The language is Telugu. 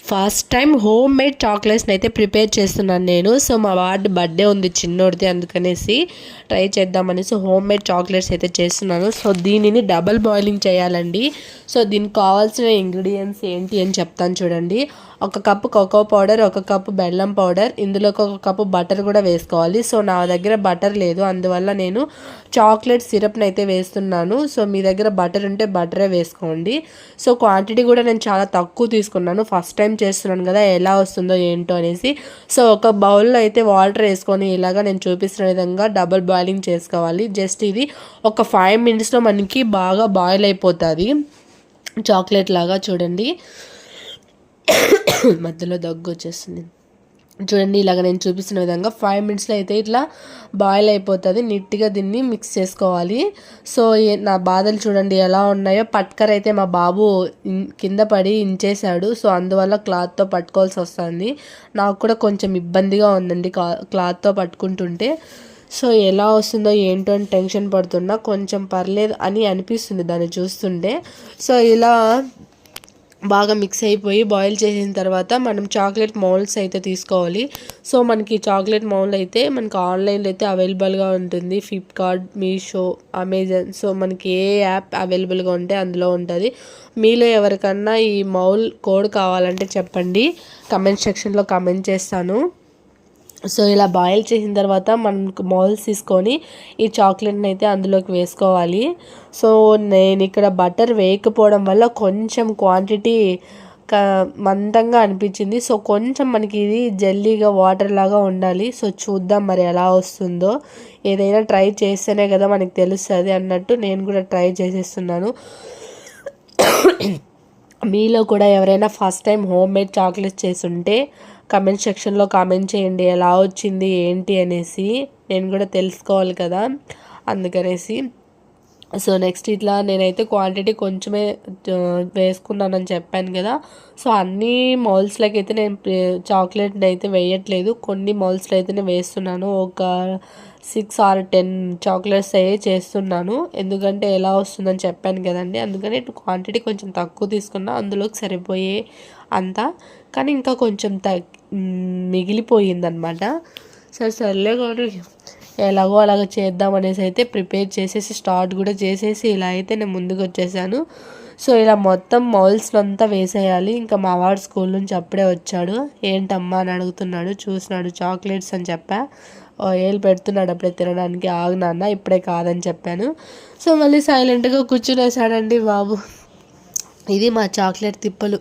ఫస్ట్ టైం హోమ్ మేడ్ చాక్లెట్స్ని అయితే ప్రిపేర్ చేస్తున్నాను నేను. సో మా వాడి బర్త్డే ఉంది చిన్నోడిది, అందుకనేసి ట్రై చేద్దామనేసి హోమ్ మేడ్ చాక్లెట్స్ అయితే చేస్తున్నాను. సో దీనిని డబల్ బాయిలింగ్ చేయాలండి. సో దీనికి కావాల్సిన ఇంగ్రీడియంట్స్ ఏంటి అని చెప్తాను చూడండి. 1 కప్పు కోకో పౌడర్, 1 కప్పు బెల్లం పౌడర్, ఇందులోకి 1 కప్పు బటర్ కూడా వేసుకోవాలి. సో నా దగ్గర బటర్ లేదు, అందువల్ల నేను చాక్లెట్ సిరప్ని అయితే వేస్తున్నాను. సో మీ దగ్గర బటర్ ఉంటే బటరే వేసుకోండి. సో క్వాంటిటీ కూడా నేను చాలా తక్కువ తీసుకున్నాను, ఫస్ట్ టైం చేస్తున్నాను కదా, ఎలా వస్తుందో ఏంటో అనేసి. సో ఒక బౌల్లో అయితే వాటర్ వేసుకొని ఇలాగా నేను చూపిస్తున్న విధంగా డబుల్ బాయిలింగ్ చేసుకోవాలి. జస్ట్ ఇది ఒక 5 మినిట్స్లో మనకి బాగా బాయిల్ అయిపోతుంది చాక్లెట్ లాగా. చూడండి మధ్యలో దగ్గు వచ్చేస్తుంది. చూడండి ఇలాగ నేను చూపిస్తున్న విధంగా 5 మినిట్స్లో అయితే ఇట్లా బాయిల్ అయిపోతుంది. నీట్గా దీన్ని మిక్స్ చేసుకోవాలి. సో నా బాధలు చూడండి ఎలా ఉన్నాయో. పట్కర్ అయితే మా బాబు కింద పడి ఇంచేశాడు. సో అందువల్ల క్లాత్తో పట్టుకోవాల్సి వస్తుంది. నాకు కూడా కొంచెం ఇబ్బందిగా ఉందండి క్లాత్తో పట్టుకుంటుంటే. సో ఎలా వస్తుందో ఏంటో అని టెన్షన్ పడుతున్నా. కొంచెం పర్లేదు అని అనిపిస్తుంది దాన్ని చూస్తుంటే. సో ఇలా బాగా మిక్స్ అయిపోయి బాయిల్ చేసిన తర్వాత మనం చాక్లెట్ మౌల్డ్స్ అయితే తీసుకోవాలి. సో మనకి చాక్లెట్ మౌల్డ్ అయితే మనకి ఆన్లైన్లో అయితే అవైలబుల్గా ఉంటుంది, ఫ్లిప్కార్ట్, మీషో, అమెజాన్. సో మనకి ఏ యాప్ అవైలబుల్గా ఉంటే అందులో ఉంటుంది. మీలో ఎవరికన్నా ఈ మౌల్ కోడ్ కావాలంటే చెప్పండి, కమెంట్ సెక్షన్లో కమెంట్ చేస్తాను. సో ఇలా బాయిల్ చేసిన తర్వాత మనకు మౌల్స్ తీసుకొని ఈ చాక్లెట్ని అయితే అందులోకి వేసుకోవాలి. సో నేను ఇక్కడ బటర్ వేయకపోవడం వల్ల కొంచెం క్వాంటిటీ మందంగా అనిపించింది. సో కొంచెం మనకి ఇది జెల్లీగా వాటర్ లాగా ఉండాలి. సో చూద్దాం మరి ఎలా వస్తుందో. ఏదైనా ట్రై చేస్తేనే కదా మనకి తెలుస్తుంది అన్నట్టు నేను కూడా ట్రై చేసేస్తున్నాను. మీలో కూడా ఎవరైనా first time home made chocolates చేసుంటే కమెంట్ సెక్షన్లో కామెంట్ చేయండి ఎలా వచ్చింది ఏంటి అనేసి. నేను కూడా తెలుసుకోవాలి కదా, అందుకనేసి. సో నెక్స్ట్ ఇట్లా నేనైతే క్వాంటిటీ కొంచెమే వేసుకున్నానని చెప్పాను కదా. సో అన్ని మౌల్స్లోకి అయితే నేను చాక్లెట్ని అయితే వేయట్లేదు, కొన్ని మౌల్స్లో అయితే నేను వేస్తున్నాను. ఒక 6 or 10 చాక్లెట్స్ అయ్యే చేస్తున్నాను. ఎందుకంటే ఎలా వస్తుందని చెప్పాను కదండి, అందుకని క్వాంటిటీ కొంచెం తక్కువ తీసుకున్నా, అందులోకి సరిపోయే అంతా. కానీ ఇంకా కొంచెం మిగిలిపోయిందనమాట. సర్లే కానీ ఎలాగో అలాగ చేద్దామనేసి అయితే ప్రిపేర్ చేసేసి స్టార్ట్ కూడా చేసేసి ఇలా అయితే నేను ముందుకు వచ్చేసాను. సో ఇలా మొత్తం మౌల్స్ అంతా వేసేయాలి. ఇంకా మా వాడు స్కూల్ నుంచి అప్పుడే వచ్చాడు. ఏంటమ్మా అని అడుగుతున్నాడు. చూసినాడు చాక్లెట్స్ అని చెప్పా. ఏళ్ళు పెడుతున్నాడు అప్పుడే తినడానికి. ఆగు నాన్న ఇప్పుడే కాదని చెప్పాను. సో మళ్ళీ సైలెంట్గా కూర్చునేసాడండి బాబు. ఇది మా చాక్లెట్ తిప్పలు.